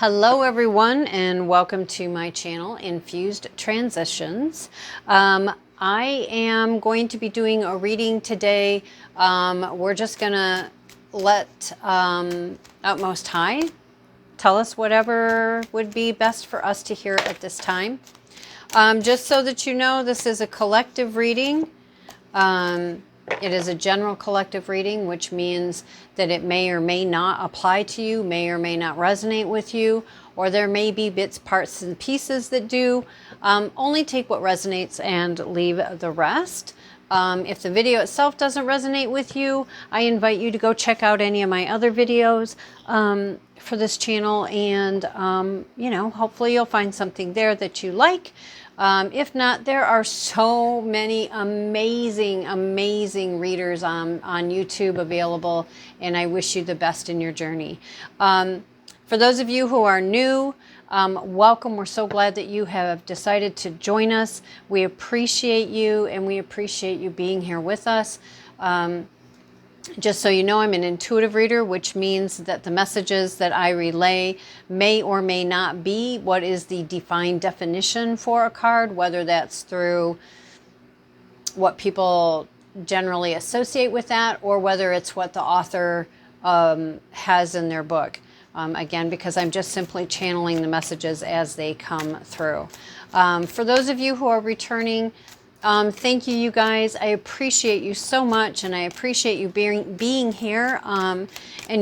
Hello everyone and welcome to my channel, Infused Transitions. I am going to be doing a reading today. We're just going to let Utmost High tell us whatever would be best for us to hear at this time. Just so that you know, this is a collective reading. It is a general collective reading, which means that it may or may not apply to you, may or may not resonate with you, or there may be bits, parts, and pieces that do. Only take what resonates and leave the rest. If the video itself doesn't resonate with you, I invite you to go check out any of my other videos for this channel, and hopefully you'll find something there that you like. If not, there are so many amazing readers on YouTube available, and I wish you the best in your journey. For those of you who are new, welcome. We're so glad that you have decided to join us. We appreciate you, and we appreciate you being here with us. Just so you know, I'm an intuitive reader, which means that the messages that I relay may or may not be what is the defined definition for a card, whether that's through what people generally associate with that, or whether it's what the author has in their book. Again, because I'm just simply channeling the messages as they come through. For those of you who are returning, thank you, you guys. I appreciate you so much, and I appreciate you being here and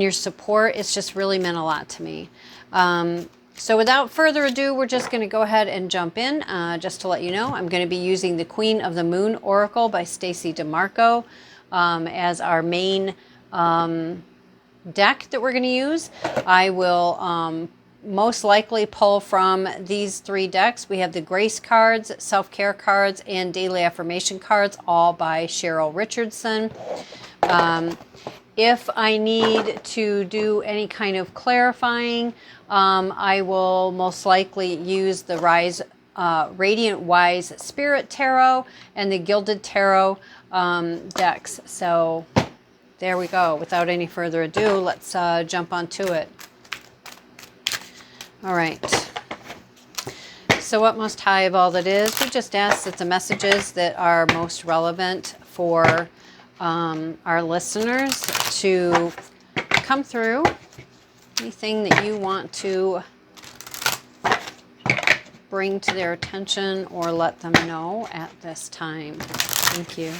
your support. It's just really meant a lot to me. So without further ado, we're just going to go ahead and jump in. Just to let you know, I'm going to be using the Queen of the Moon Oracle by Stacey DeMarco as our main deck that we're going to use. I will most likely pull from these three decks. We have the Grace cards, Self-Care cards, and Daily Affirmation cards, all by Cheryl Richardson. If I need to do any kind of clarifying, I will most likely use the Radiant Wise Spirit Tarot and the Gilded Tarot decks. So there we go. Without any further ado, let's jump onto it. All right. So what most high of all that is, we just ask that the messages that are most relevant for our listeners to come through. Anything that you want to bring to their attention or let them know at this time. Thank you.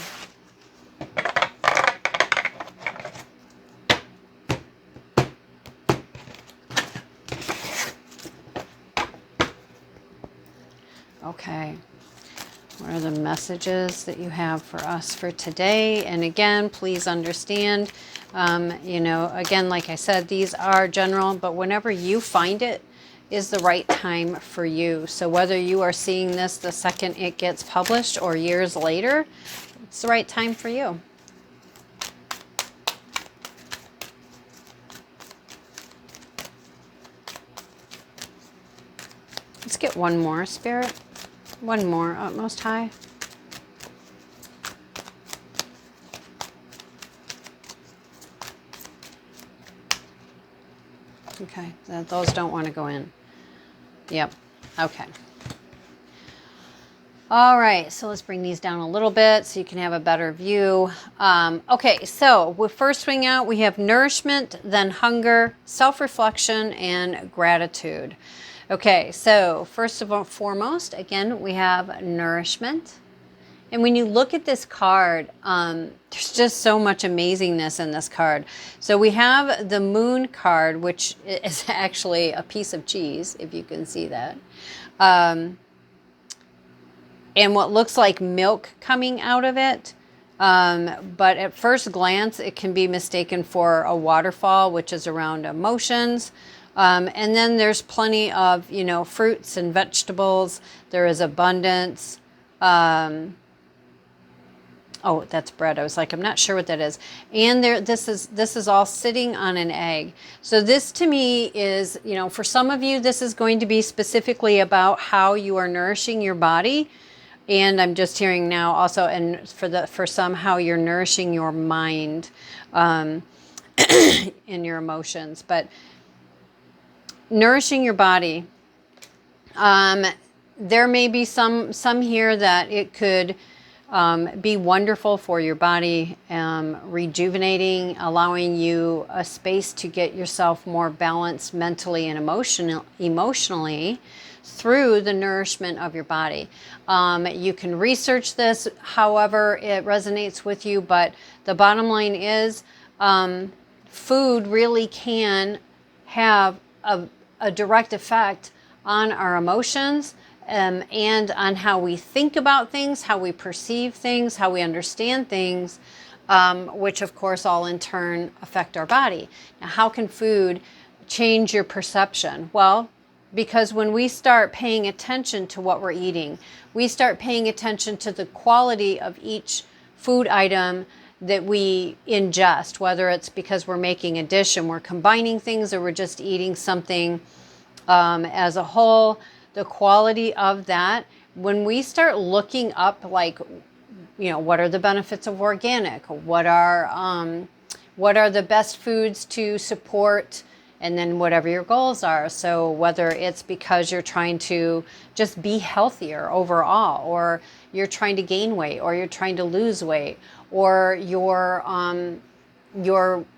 Okay, what are the messages that you have for us for today? And again, please understand, again, like I said, these are general, but whenever you find it is the right time for you. So whether you are seeing this the second it gets published or years later, it's the right time for you. Let's get one more, Spirit. One more, Utmost High. Okay, those don't want to go in. Yep, okay. All right, so let's bring these down a little bit so you can have a better view. Okay, so we'll first swing out, we have nourishment, then hunger, self-reflection, and gratitude. Okay, so first of all, foremost, again, we have nourishment. And when you look at this card, there's just so much amazingness in this card. So we have the Moon card, which is actually a piece of cheese, if you can see that. And what looks like milk coming out of it. But at first glance, it can be mistaken for a waterfall, which is around emotions. And then there's plenty of, fruits and vegetables. There is abundance. Oh, that's bread. I was like, I'm not sure what that is. And this is all sitting on an egg. So this to me is, for some of you, this is going to be specifically about how you are nourishing your body. And I'm just hearing now also, and for some, how you're nourishing your mind and your emotions. But nourishing your body. There may be some here that it could be wonderful for your body, rejuvenating, allowing you a space to get yourself more balanced mentally and emotionally through the nourishment of your body. You can research this however it resonates with you, but the bottom line is food really can have a direct effect on our emotions, and on how we think about things, how we perceive things, how we understand things, which of course all in turn affect our body. Now, how can food change your perception? Well, because when we start paying attention to what we're eating, we start paying attention to the quality of each food item that we ingest, whether it's because we're making a dish and we're combining things, or we're just eating something as a whole, the quality of that. When we start looking up, like, what are the benefits of organic? What are the best foods to support? And then whatever your goals are. So whether it's because you're trying to just be healthier overall, or you're trying to gain weight, or you're trying to lose weight, or you're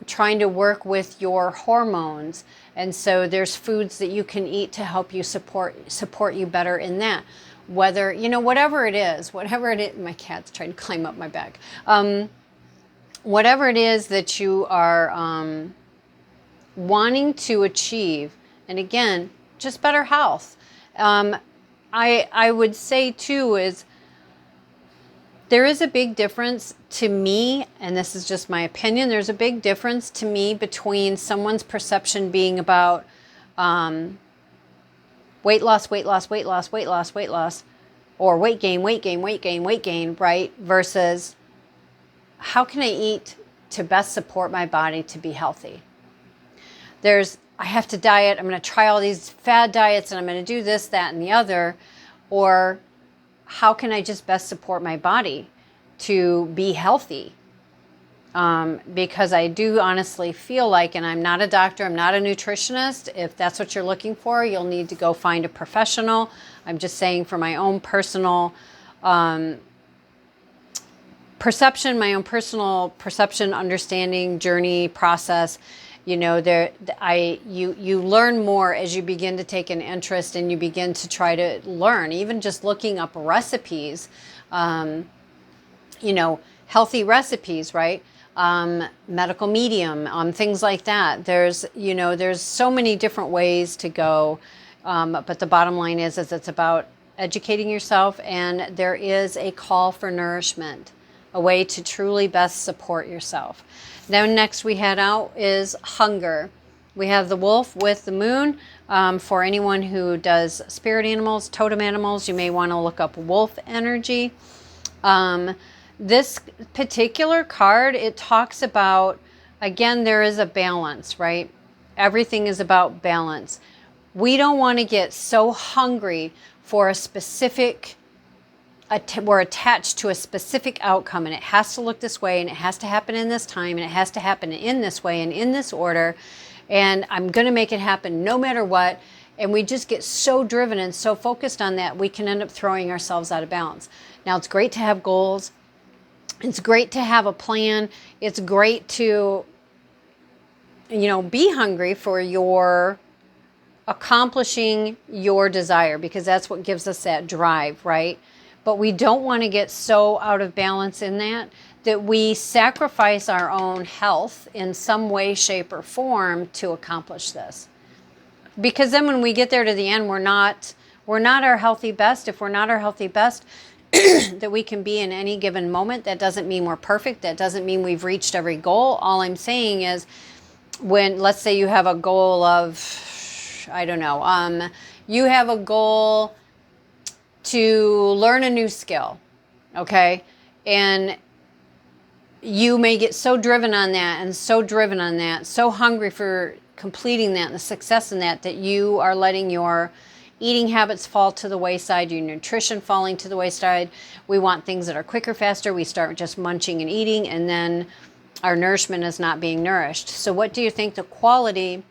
trying to work with your hormones. And so there's foods that you can eat to help you support you better in that. Whether, whatever it is, my cat's trying to climb up my back. Whatever it is that you are wanting to achieve, and again, just better health. I would say too is there is a big difference to me, and this is just my opinion, there's a big difference to me between someone's perception being about weight loss, or weight gain, right? Versus how can I eat to best support my body to be healthy? I have to diet, I'm going to try all these fad diets, and I'm going to do this, that, and the other. Or how can I just best support my body to be healthy? Because I do honestly feel like, and I'm not a doctor, I'm not a nutritionist, if that's what you're looking for, you'll need to go find a professional. I'm just saying for my own personal perception, understanding, journey, process. You learn more as you begin to take an interest and you begin to try to learn, even just looking up recipes, healthy recipes, right? Medical medium, things like that. There's so many different ways to go. But the bottom line is it's about educating yourself, and there is a call for nourishment, a way to truly best support yourself. Now, next we head out is hunger. We have the wolf with the moon. For anyone who does spirit animals, totem animals, you may want to look up wolf energy. This particular card, it talks about, again, there is a balance, right? Everything is about balance. We don't want to get so hungry for a specific, we're attached to a specific outcome, and it has to look this way, and it has to happen in this time, and it has to happen in this way and in this order, and I'm going to make it happen no matter what. And we just get so driven and so focused on that, we can end up throwing ourselves out of balance. Now, it's great to have goals. It's great to have a plan. It's great to, be hungry for your accomplishing your desire, because that's what gives us that drive, right? But we don't want to get so out of balance in that we sacrifice our own health in some way, shape, or form to accomplish this. Because then when we get there to the end, we're not our healthy best. If we're not our healthy best that we can be in any given moment, that doesn't mean we're perfect. That doesn't mean we've reached every goal. All I'm saying is, when, let's say you have a goal of, you have a goal to learn a new skill, okay? And you may get so driven on that and so hungry for completing that and the success in that you are letting your eating habits fall to the wayside, your nutrition falling to the wayside. We want things that are quicker, faster. We start just munching and eating, and then our nourishment is not being nourished. So what do you think the quality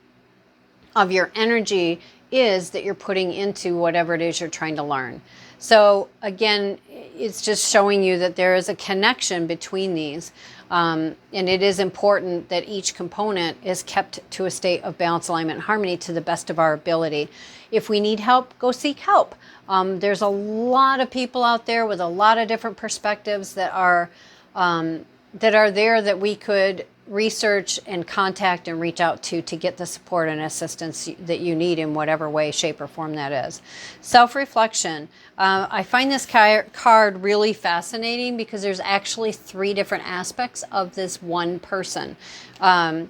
of your energy is that you're putting into whatever it is you're trying to learn. So again, it's just showing you that there is a connection between these. And it is important that each component is kept to a state of balance, alignment, and harmony to the best of our ability. If we need help, go seek help. There's a lot of people out there with a lot of different perspectives that are there that we could research and contact and reach out to get the support and assistance that you need in whatever way, shape, or form that is. Self-reflection. I find this card really fascinating because there's actually 3 different aspects of this one person. And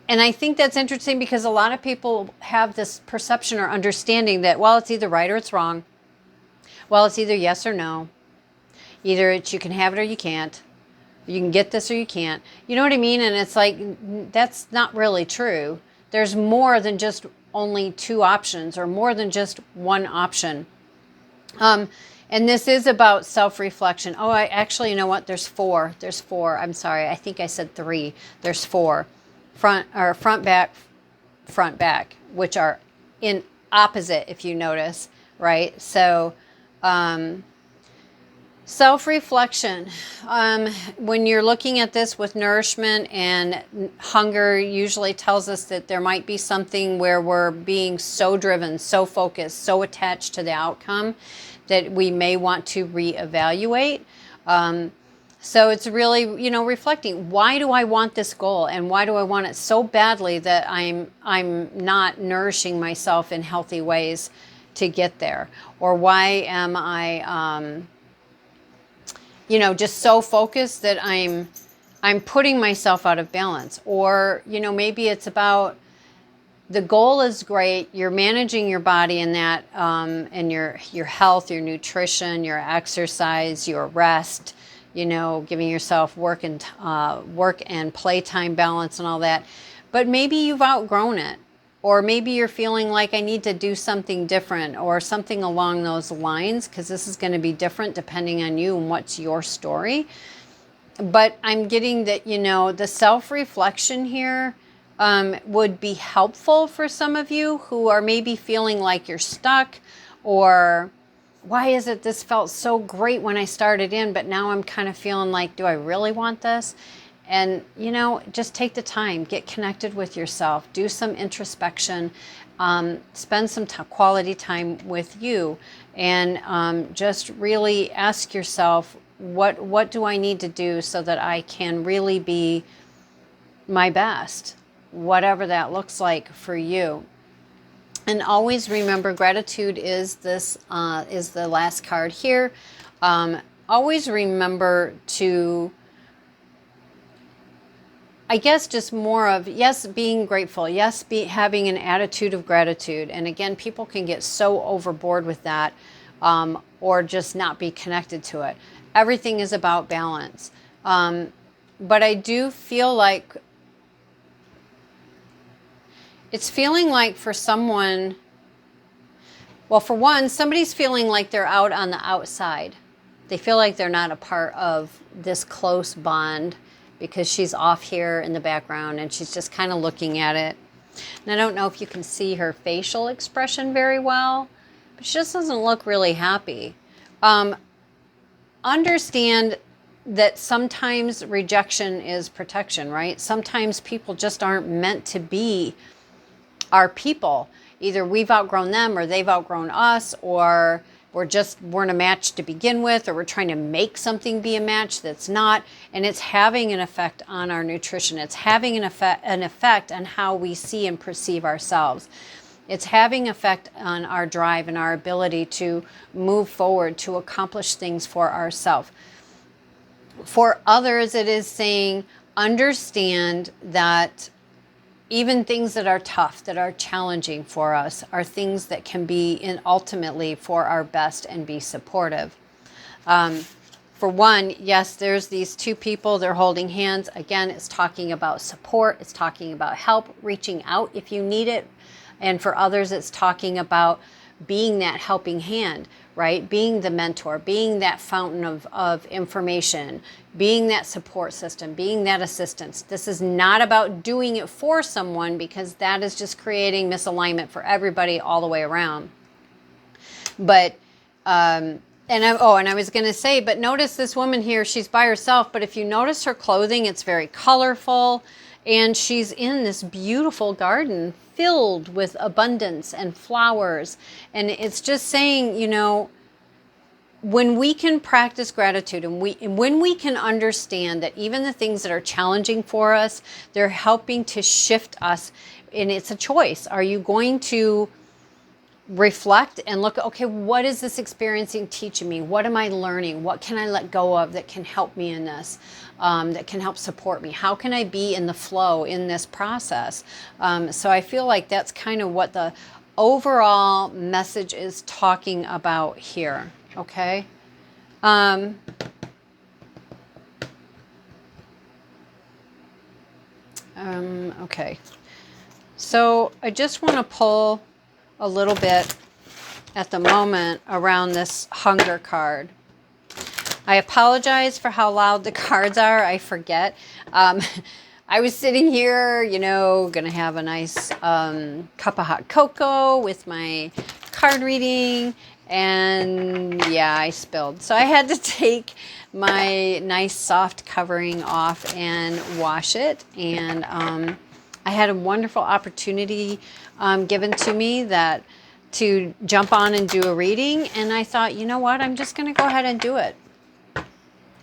I think that's interesting because a lot of people have this perception or understanding that, well, it's either right or it's wrong. Well, it's either yes or no. Either it's you can have it or you can't. You can get this or you can't. You know what I mean? And it's like, that's not really true. There's more than just only 2 options or more than just one option. And this is about self-reflection. Oh, actually, you know what? There's 4. There's 4. I'm sorry. I think I said 3. There's 4. Front, back, which are in opposite, if you notice, right? So, self-reflection. When you're looking at this with nourishment and hunger, usually tells us that there might be something where we're being so driven, so focused, so attached to the outcome that we may want to reevaluate. So it's really, reflecting, why do I want this goal and why do I want it so badly that I'm not nourishing myself in healthy ways to get there? Or why am I just so focused that I'm putting myself out of balance? Or, maybe it's about the goal is great. You're managing your body in that, and your health, your nutrition, your exercise, your rest, giving yourself work and playtime balance and all that. But maybe you've outgrown it. Or maybe you're feeling like I need to do something different or something along those lines, because this is going to be different depending on you and what's your story. But I'm getting that, the self-reflection here would be helpful for some of you who are maybe feeling like you're stuck, or why is it this felt so great when I started in, but now I'm kind of feeling like, do I really want this? And, just take the time, get connected with yourself, do some introspection, spend some quality time with you, and just really ask yourself, what do I need to do so that I can really be my best, whatever that looks like for you. And always remember, gratitude is is the last card here. Always remember to, I guess, just more of, yes, being grateful. Yes, having an attitude of gratitude. And again, people can get so overboard with that, or just not be connected to it. Everything is about balance. But I do feel like it's feeling like for someone, well, for one, somebody's feeling like they're out on the outside. They feel like they're not a part of this close bond, because she's off here in the background and she's just kind of looking at it. And I don't know if you can see her facial expression very well, but she just doesn't look really happy. Understand that sometimes rejection is protection, right? Sometimes people just aren't meant to be our people. Either we've outgrown them, or they've outgrown us, or weren't a match to begin with, or we're trying to make something be a match that's not, and it's having an effect on our nutrition. It's having an effect on how we see and perceive ourselves. It's having effect on our drive and our ability to move forward, to accomplish things for ourselves. For others, it is saying, understand that even things that are tough, that are challenging for us, are things that can be ultimately for our best and be supportive. For one, yes, there's these 2 people, they're holding hands. Again, it's talking about support. It's talking about help, reaching out if you need it. And for others, it's talking about being that helping hand, right? Being the mentor, being that fountain of information, being that support system, being that assistance. This is not about doing it for someone, because that is just creating misalignment for everybody all the way around. But, and I was going to say, but notice this woman here, she's by herself, but if you notice her clothing, it's very colorful, and she's in this beautiful garden filled with abundance and flowers. And it's just saying, you know, when we can practice gratitude, and when we can understand that even the things that are challenging for us, they're helping to shift us, and it's a choice. Are you going to reflect and look, okay, what is this experiencing teaching me? What am I learning? What can I let go of that can help me in this, that can help support me? How can I be in the flow in this process? So I feel like that's kind of what the overall message is talking about here, okay? Okay, so I just want to pull a little bit at the moment around this hunger card. I apologize for how loud the cards are. I forget. I was sitting here, you know, gonna have a nice cup of hot cocoa with my card reading, and yeah, I spilled. So I had to take my nice soft covering off and wash it, and I had a wonderful opportunity given to me to jump on and do a reading, and I thought, you know what, I'm just going to go ahead and do it.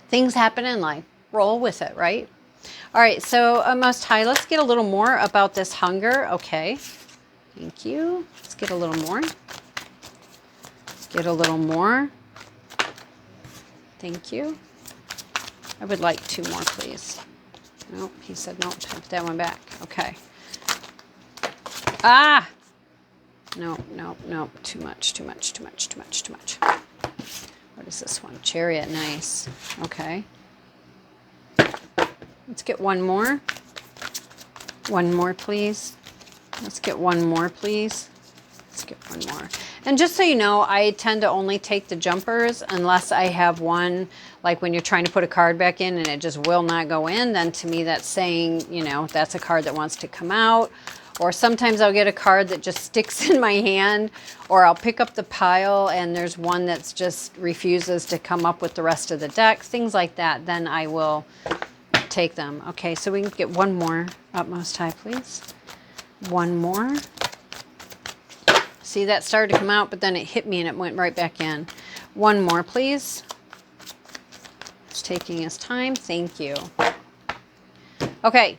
Things happen in life. Roll with it, right? All right, so Most High, let's get a little more about this hunger. Okay, thank you. Let's get a little more. Let's get a little more. Thank you. I would like 2 more, please. Nope, he said nope. Put that one back. Okay. Ah! Nope, nope, nope. Too much, too much, too much, too much, too much. What is this one? Chariot, nice. Okay. Let's get one more. One more, please. Let's get one more, please. Let's get one more. And just so you know, I tend to only take the jumpers unless I have one, like when you're trying to put a card back in and it just will not go in, then to me that's saying, you know, that's a card that wants to come out. Or sometimes I'll get a card that just sticks in my hand, or I'll pick up the pile and there's one that's just refuses to come up with the rest of the deck, things like that. Then I will take them. Okay, so we can get one more up, Most High, please. One more. See, that started to come out, but then it hit me and it went right back in. One more, please. It's taking his time. Thank you. Okay.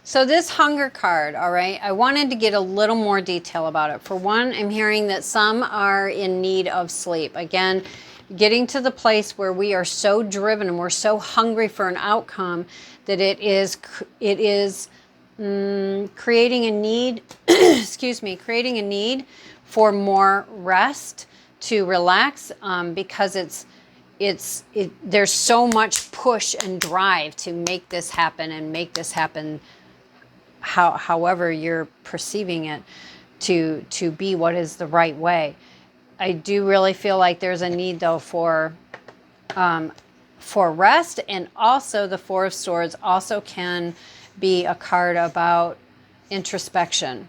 So this hunger card, all right, I wanted to get a little more detail about it. For one, I'm hearing that some are in need of sleep. Again, getting to the place where we are so driven and we're so hungry for an outcome that it is creating a need, excuse me, creating a need for more rest, to relax, because there's so much push and drive to make this happen and make this happen however you're perceiving it to be what is the right way. I do really feel like there's a need though for rest, and also the Four of Swords also can be a card about introspection.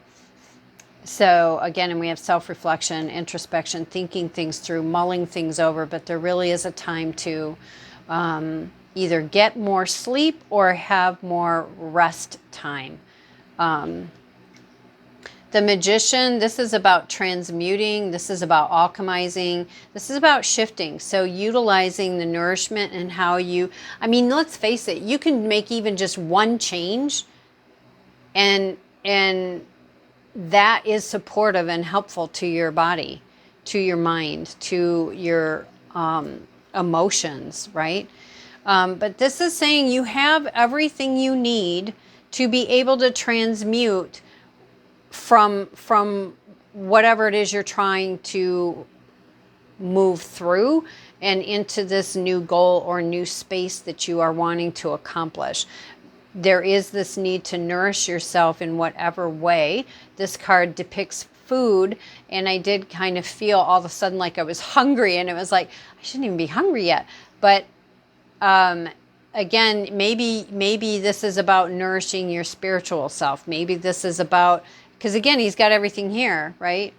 So again, and we have self-reflection, introspection, thinking things through, mulling things over, but there really is a time to either get more sleep or have more rest time. The Magician, this is about transmuting, this is about alchemizing, this is about shifting. So utilizing the nourishment and how I mean, let's face it, you can make even just one change and that is supportive and helpful to your body, to your mind, to your emotions, right? But this is saying you have everything you need to be able to transmute from whatever it is you're trying to move through and into this new goal or new space that you are wanting to accomplish. There is this need to nourish yourself in whatever way. This card depicts food, and I did kind of feel all of a sudden like I was hungry, and it was like, I shouldn't even be hungry yet. But again, maybe this is about nourishing your spiritual self. Maybe this is about, because again, he's got everything here, right?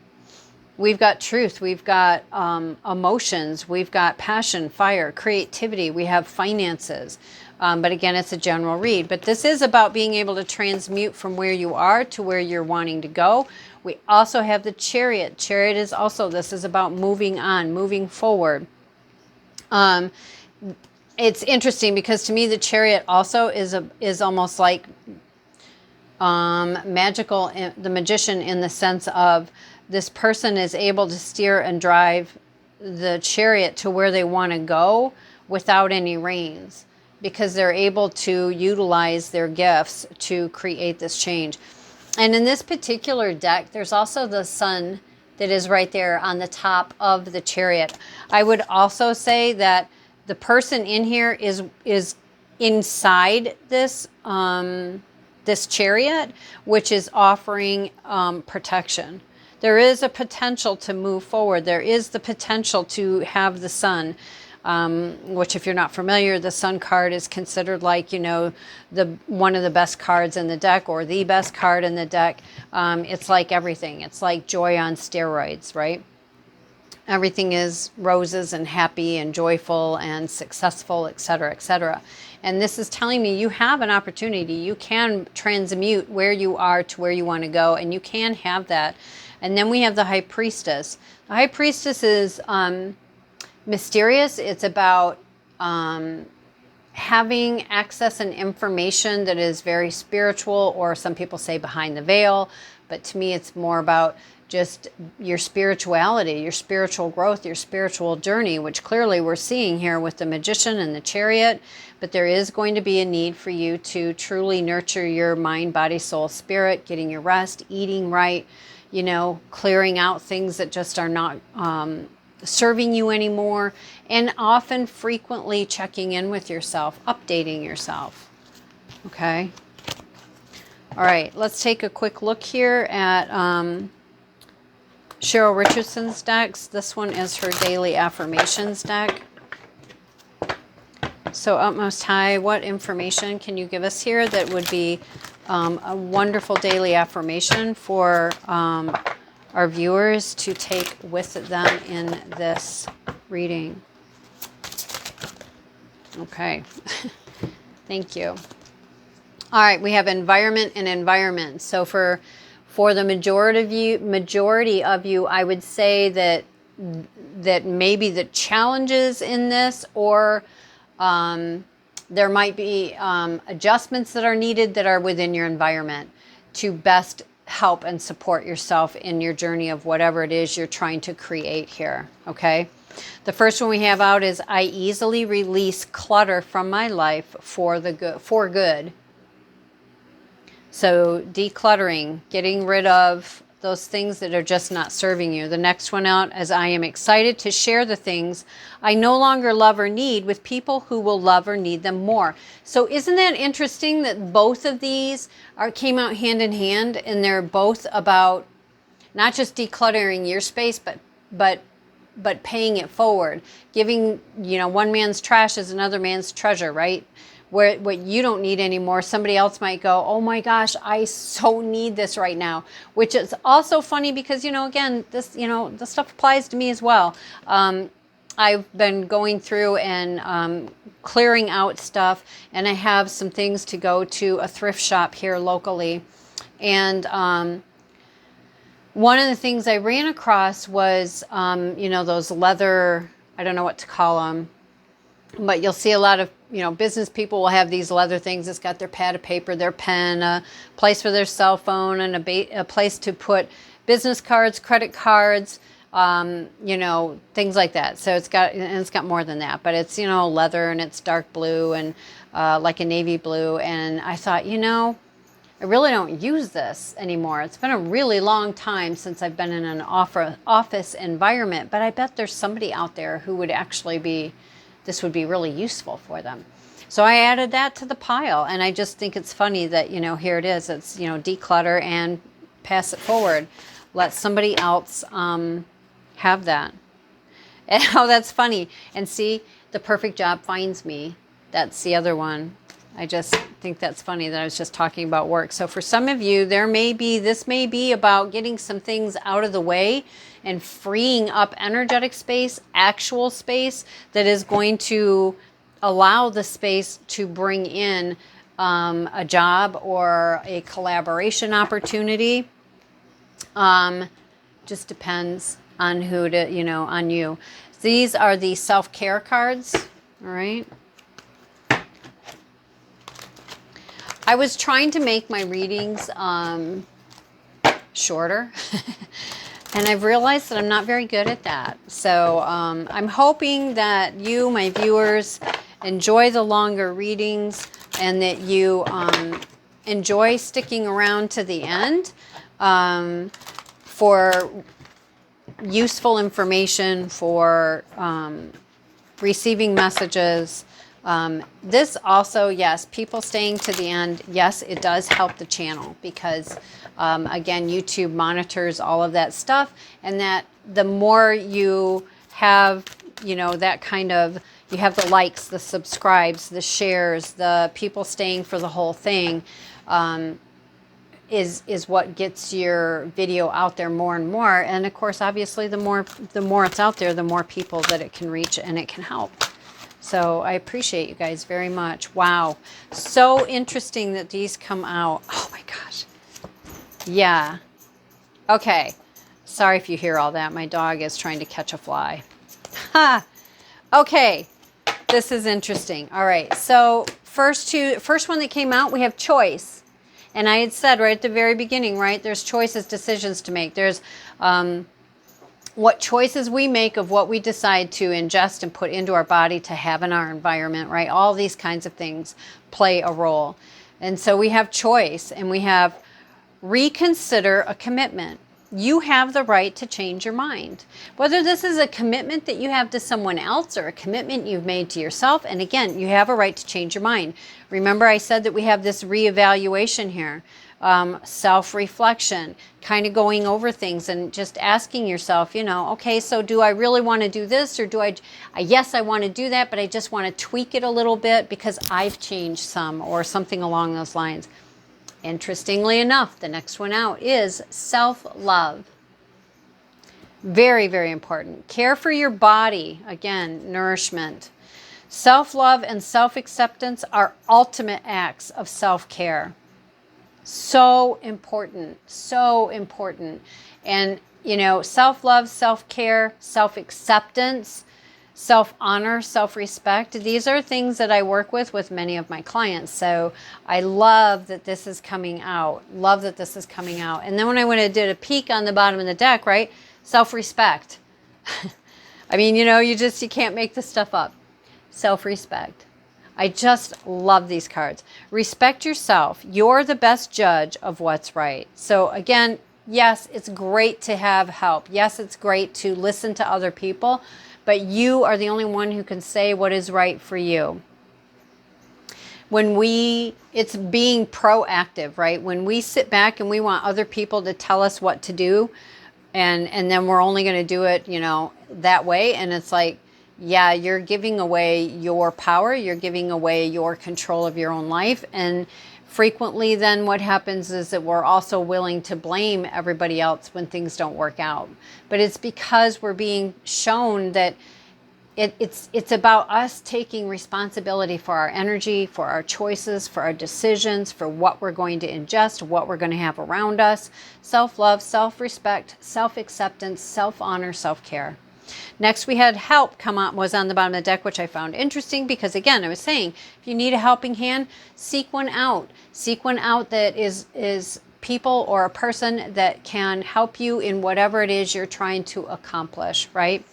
We've got truth, we've got emotions, we've got passion, fire, creativity, we have finances. But again, it's a general read. But this is about being able to transmute from where you are to where you're wanting to go. We also have the Chariot. Chariot is also, this is about moving on, moving forward. It's interesting because to me, the Chariot also is almost like magical, the magician, in the sense of this person is able to steer and drive the chariot to where they want to go without any reins, because they're able to utilize their gifts to create this change. And in this particular deck, there's also the sun that is right there on the top of the chariot. I would also say that the person in here is inside this this chariot, which is offering protection. There is a potential to move forward. There is the potential to have the sun, which, if you're not familiar, the sun card is considered like, one of the best cards in the deck, or the best card in the deck. It's like everything. It's like joy on steroids, right? Everything is roses and happy and joyful and successful, etc., etc. And this is telling me you have an opportunity. You can transmute where you are to where you want to go, and you can have that. And then we have the High Priestess. The High Priestess is mysterious. It's about having access and information that is very spiritual, or some people say behind the veil. But to me, it's more about just your spirituality, your spiritual growth, your spiritual journey, which clearly we're seeing here with the Magician and the Chariot. But there is going to be a need for you to truly nurture your mind, body, soul, spirit, getting your rest, eating right, clearing out things that just are not serving you anymore, and often frequently checking in with yourself, updating yourself. Okay. All right, let's take a quick look here at Cheryl Richardson's decks. This one is her daily affirmations deck. So Utmost High, what information can you give us here that would be a wonderful daily affirmation for our viewers to take with them in this reading? Okay. Thank you. All right, we have environment and environment. So for the majority of you, I would say that maybe the challenges in this, or there might be adjustments that are needed that are within your environment to best help and support yourself in your journey of whatever it is you're trying to create here. Okay. The first one we have out is, I easily release clutter from my life for good. So decluttering, getting rid of those things that are just not serving you. The next one out is, I am excited to share the things I no longer love or need with people who will love or need them more. So isn't that interesting that both of these came out hand in hand, and they're both about not just decluttering your space, but paying it forward. Giving, one man's trash is another man's treasure, right? Where what you don't need anymore, somebody else might go, oh my gosh, I so need this right now. Which is also funny because, again, this stuff applies to me as well. I've been going through and clearing out stuff, and I have some things to go to a thrift shop here locally. And one of the things I ran across was, those leather, I don't know what to call them, but you'll see a lot of, business people will have these leather things. It's got their pad of paper, their pen, a place for their cell phone, and a place to put business cards, credit cards, things like that. So it's got more than that, but it's, leather, and it's dark blue and like a navy blue. And I thought, I really don't use this anymore. It's been a really long time since I've been in an office environment, but I bet there's somebody out there who would actually this would be really useful for them. So I added that to the pile, and I just think it's funny that, here it is. It's, declutter and pass it forward. let somebody else have that. And how that's funny. And see, the perfect job finds me. That's the other one. I just think that's funny that I was just talking about work. So for some of you, this may be about getting some things out of the way and freeing up energetic space, actual space that is going to allow the space to bring in a job or a collaboration opportunity. Just depends on who to, on you. These are the self-care cards, all right? I was trying to make my readings shorter, and I've realized that I'm not very good at that. So I'm hoping that you, my viewers, enjoy the longer readings and that you enjoy sticking around to the end for useful information, for receiving messages. This also, yes, people staying to the end, yes, it does help the channel because, again, YouTube monitors all of that stuff, and that the more you have, that kind of, you have the likes, the subscribes, the shares, the people staying for the whole thing, is what gets your video out there more and more. And of course, obviously, the more it's out there, the more people that it can reach and it can help. So I appreciate you guys very much. Wow. So interesting that these come out. Oh my gosh. Yeah. Okay. Sorry if you hear all that. My dog is trying to catch a fly. Ha. Okay. This is interesting. All right. So first one that came out, we have choice. And I had said right at the very beginning, right, there's choices, decisions to make. There's what choices we make of what we decide to ingest and put into our body to have in our environment, right? All these kinds of things play a role. And so we have choice, and we have reconsider a commitment. You have the right to change your mind. Whether this is a commitment that you have to someone else or a commitment you've made to yourself, and again, you have a right to change your mind. Remember I said that we have this reevaluation here. Self-reflection, kind of going over things and just asking yourself, okay, so do I really want to do this, or yes, I want to do that, but I just want to tweak it a little bit because I've changed some, or something along those lines. Interestingly enough, the next one out is self-love. Very, very important. Care for your body. Again, nourishment. Self-love and self-acceptance are ultimate acts of self-care. So important, so important. And, self-love, self-care, self-acceptance, self-honor, self-respect. These are things that I work with many of my clients. So I love that this is coming out. Love that this is coming out. And then when I went and did a peek on the bottom of the deck, right? Self-respect. I mean, you can't make this stuff up. Self-respect. I just love these cards. Respect yourself. You're the best judge of what's right. So again, yes, it's great to have help. Yes, it's great to listen to other people, but you are the only one who can say what is right for you. It's being proactive, right? When we sit back and we want other people to tell us what to do, and then we're only going to do it, that way. And it's like, yeah, you're giving away your power. You're giving away your control of your own life. And frequently then what happens is that we're also willing to blame everybody else when things don't work out. But it's because we're being shown that it's about us taking responsibility for our energy, for our choices, for our decisions, for what we're going to ingest, what we're going to have around us. Self-love, self-respect, self-acceptance, self-honor, self-care. Next, we had help come up, was on the bottom of the deck, which I found interesting because, again, I was saying, if you need a helping hand, seek one out. Seek one out that is people or a person that can help you in whatever it is you're trying to accomplish, right?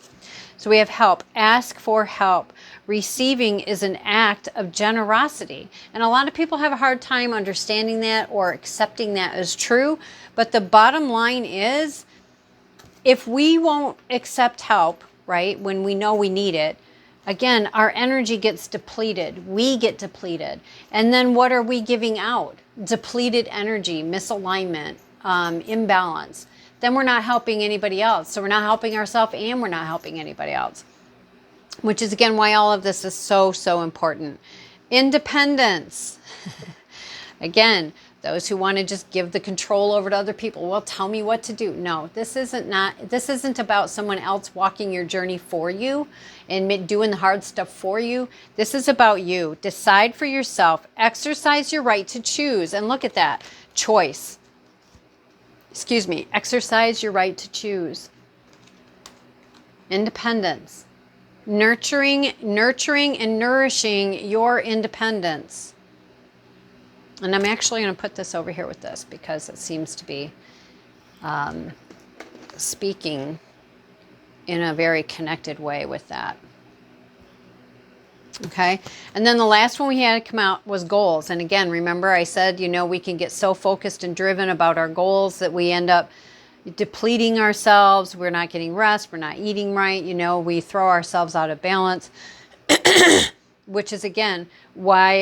So we have help. Ask for help. Receiving is an act of generosity. And a lot of people have a hard time understanding that or accepting that as true. But the bottom line is, if we won't accept help, right, when we know we need it, again, our energy gets depleted. We get depleted. And then what are we giving out? Depleted energy, misalignment, imbalance. then we're not helping anybody else. So we're not helping ourselves and we're not helping anybody else, which is again why all of this is so, so important. Independence. Again, those who want to just give the control over to other people, well, tell me what to do. No, this isn't about someone else walking your journey for you and doing the hard stuff for you. This is about you. Decide for yourself. Exercise your right to choose. And look at that. Choice. Excuse me. Exercise your right to choose. Independence. Nurturing and nourishing your independence. And I'm actually going to put this over here with this because it seems to be speaking in a very connected way with that. Okay. And then the last one we had come out was goals. And again, remember I said, we can get so focused and driven about our goals that we end up depleting ourselves. We're not getting rest. We're not eating right. We throw ourselves out of balance. Which is, again, why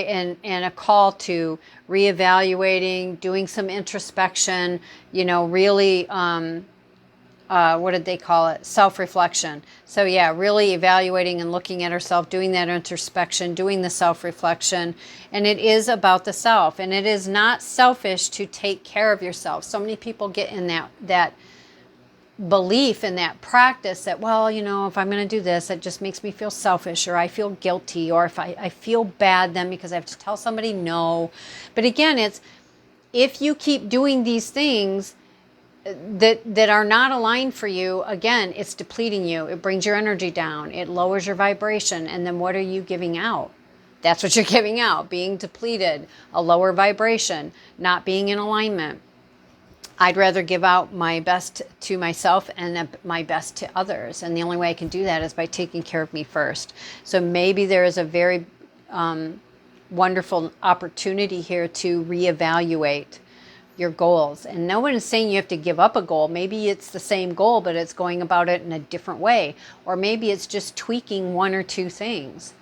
and a call to reevaluating, doing some introspection, really, what did they call it? Self-reflection. So, yeah, really evaluating and looking at ourselves, doing that introspection, doing the self-reflection. And it is about the self. And it is not selfish to take care of yourself. So many people get in that belief in that practice that, well, if I'm going to do this, it just makes me feel selfish, or I feel guilty, or if I feel bad then because I have to tell somebody no. But again, it's if you keep doing these things that are not aligned for you, again, it's depleting you. It brings your energy down. It lowers your vibration. And then what are you giving out? That's what you're giving out, being depleted, a lower vibration, not being in alignment. I'd rather give out my best to myself and my best to others. And the only way I can do that is by taking care of me first. So maybe there is a very wonderful opportunity here to reevaluate your goals. And no one is saying you have to give up a goal. Maybe it's the same goal, but it's going about it in a different way. Or maybe it's just tweaking one or two things.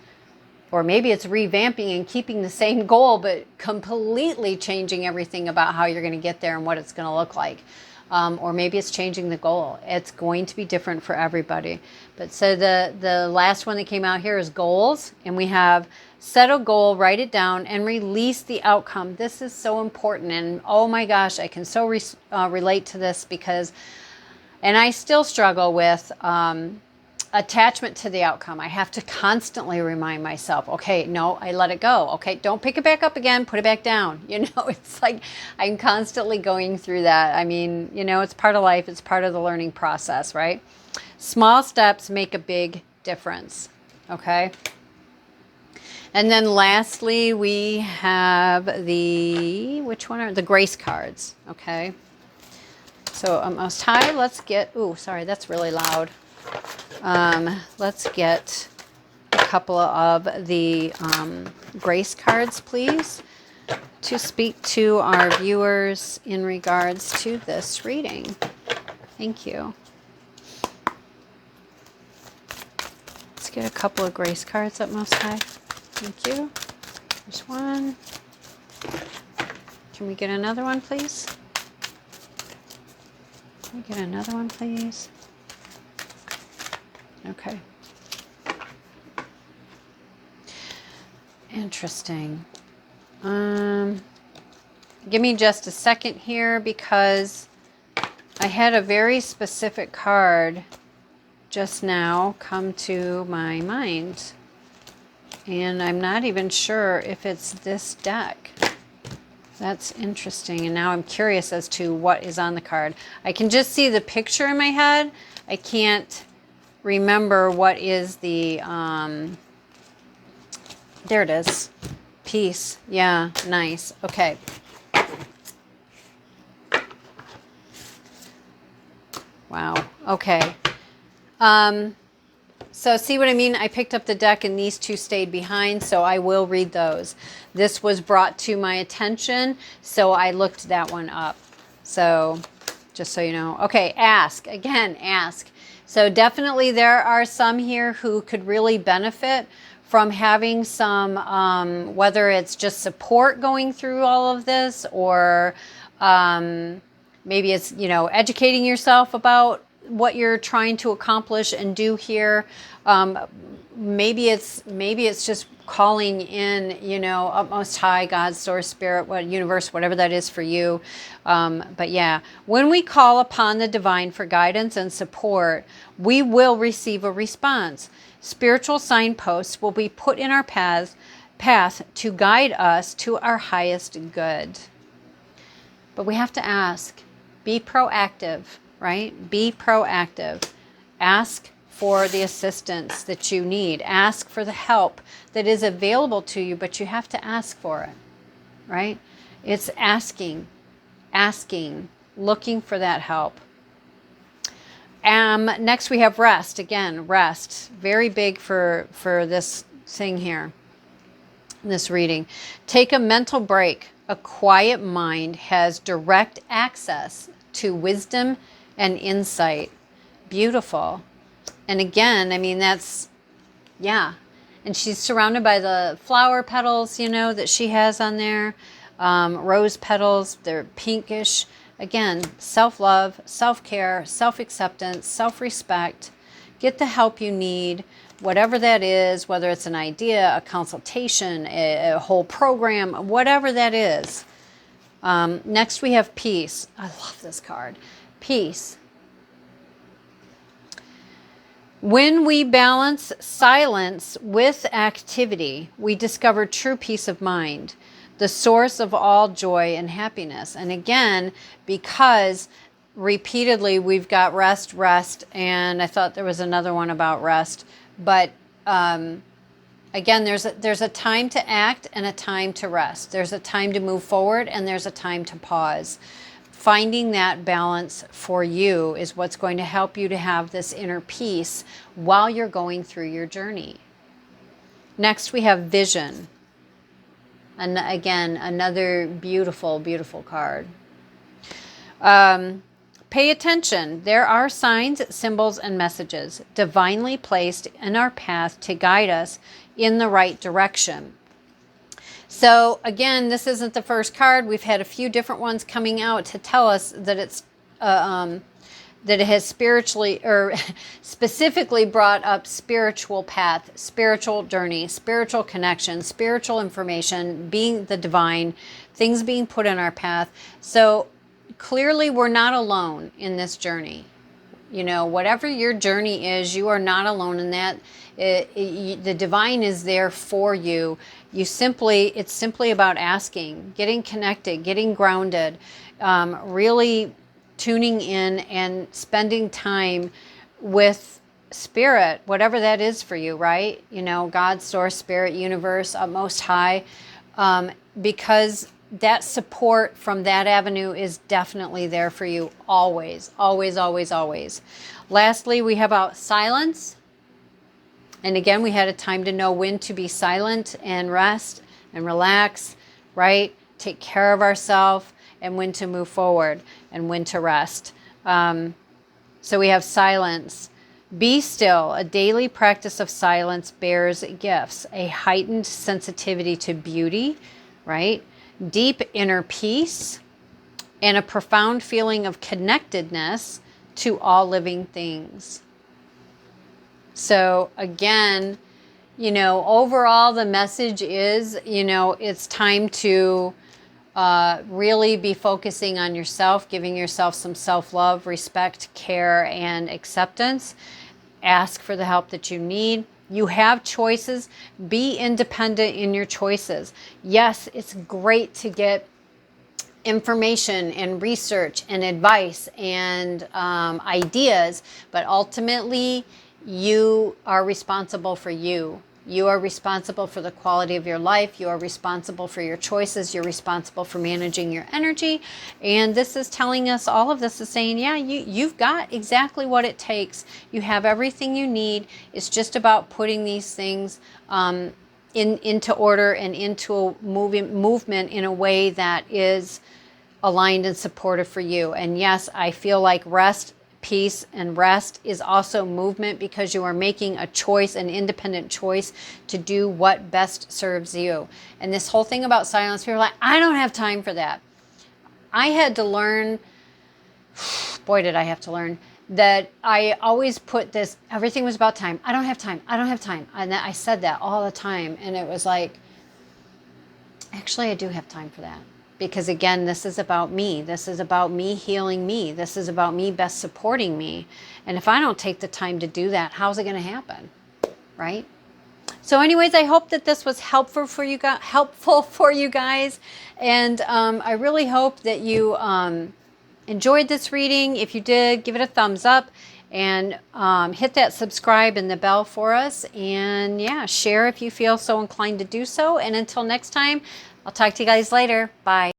Or maybe it's revamping and keeping the same goal, but completely changing everything about how you're going to get there and what it's going to look like. Or maybe it's changing the goal. It's going to be different for everybody. But so the last one that came out here is goals. And we have set a goal, write it down, and release the outcome. This is so important. And oh my gosh, I can so relate to this because, and I still struggle with attachment to the outcome. I have to constantly remind myself, okay, no, I let it go. Okay, don't pick it back up again, put it back down. It's like I'm constantly going through that. I mean, it's part of life. It's part of the learning process, right? Small steps make a big difference. Okay. And then lastly, we have which one are the grace cards? Okay. So Most High, let's get, sorry, that's really loud. Let's get a couple of the grace cards, please, to speak to our viewers in regards to this reading. Thank you. Let's get a couple of grace cards up, Most High. Thank you. There's one. Can we get another one, please? Can we get another one, please? Okay. Interesting. Give me just a second here because I had a very specific card just now come to my mind. And I'm not even sure if it's this deck. That's interesting. And now I'm curious as to what is on the card. I can just see the picture in my head. I can't remember what is the, there it is. Peace. Yeah, nice. Okay. Wow. Okay. So see what I mean? I picked up the deck and these two stayed behind, so I will read those. This was brought to my attention, so I looked that one up. So just so you know. Okay, ask. Again, ask. So definitely there are some here who could really benefit from having some, whether it's just support going through all of this or Maybe it's, you know, educating yourself about what you're trying to accomplish and do here. Maybe it's just calling in, you know, up most high, God, source, spirit, what, universe, whatever that is for you. But yeah, when we call upon the divine for guidance and support, we will receive a response. Spiritual signposts will be put in our path to guide us to our highest good. But we have to ask. Be proactive, right? Be proactive. Ask for the assistance that you need. Ask for the help that is available to you, but you have to ask for it, right? It's asking, looking for that help. Next we have rest. Again, rest. Very big for this thing here, this reading. Take a mental break. A quiet mind has direct access to wisdom and insight. Beautiful. And again, I mean, that's, yeah. And she's surrounded by the flower petals, you know, that she has on there. Rose petals, they're pinkish. Again, self-love, self-care, self-acceptance, self-respect. Get the help you need, whatever that is, whether it's an idea, a consultation, a whole program, whatever that is. Next we have peace. I love this card. Peace. When we balance silence with activity, we discover true peace of mind, the source of all joy and happiness. And again, because repeatedly we've got rest, and I thought there was another one about rest, but again, there's a time to act and a time to rest. There's a time to move forward and there's a time to pause. Finding that balance for you is what's going to help you to have this inner peace while you're going through your journey. Next, we have vision. And again, another beautiful, beautiful card. Pay attention. There are signs, symbols, and messages divinely placed in our path to guide us in the right direction. So again, this isn't the first card. We've had a few different ones coming out to tell us that it's that it has spiritually or specifically brought up spiritual path, spiritual journey, spiritual connection, spiritual information, being the divine, things being put in our path. So clearly we're not alone in this journey. You know, whatever your journey is, you are not alone in that. The divine is there for you. It's simply about asking, getting connected, getting grounded, really tuning in and spending time with spirit, whatever that is for you, right? You know, God, source, spirit, universe, most high, because that support from that avenue is definitely there for you always, always, always, always. Lastly, we have about silence. And again, we had a time to know when to be silent and rest and relax, right? Take care of ourselves, and when to move forward and when to rest. So we have silence. Be still. A daily practice of silence bears gifts, a heightened sensitivity to beauty, right? Deep inner peace, and a profound feeling of connectedness to all living things. So again, you know, overall the message is, you know, it's time to really be focusing on yourself, giving yourself some self-love, respect, care, and acceptance. Ask for the help that you need. You have choices. Be independent in your choices. Yes, it's great to get information and research and advice and ideas, but ultimately you are responsible for you. You are responsible for the quality of your life. You are responsible for your choices. You're responsible for managing your energy. And this is telling us, all of this is saying, yeah, you've got exactly what it takes. You have everything you need. It's just about putting these things into order and into a movement in a way that is aligned and supportive for you. And yes, I feel like peace and rest is also movement, because you are making a choice, an independent choice to do what best serves you. And this whole thing about silence, people are like, I don't have time for that. I had to learn boy, did I have to learn that I always put this, everything was about time. I don't have time. I don't have time. And I said that all the time. And it was like, actually, I do have time for that. Because again, this is about me. This is about me healing me. This is about me best supporting me. And if I don't take the time to do that, how's it going to happen? Right? So anyways, I hope that this was helpful for you guys. And I really hope that you enjoyed this reading. If you did, give it a thumbs up and hit that subscribe and the bell for us. And yeah, share if you feel so inclined to do so. And until next time, I'll talk to you guys later. Bye.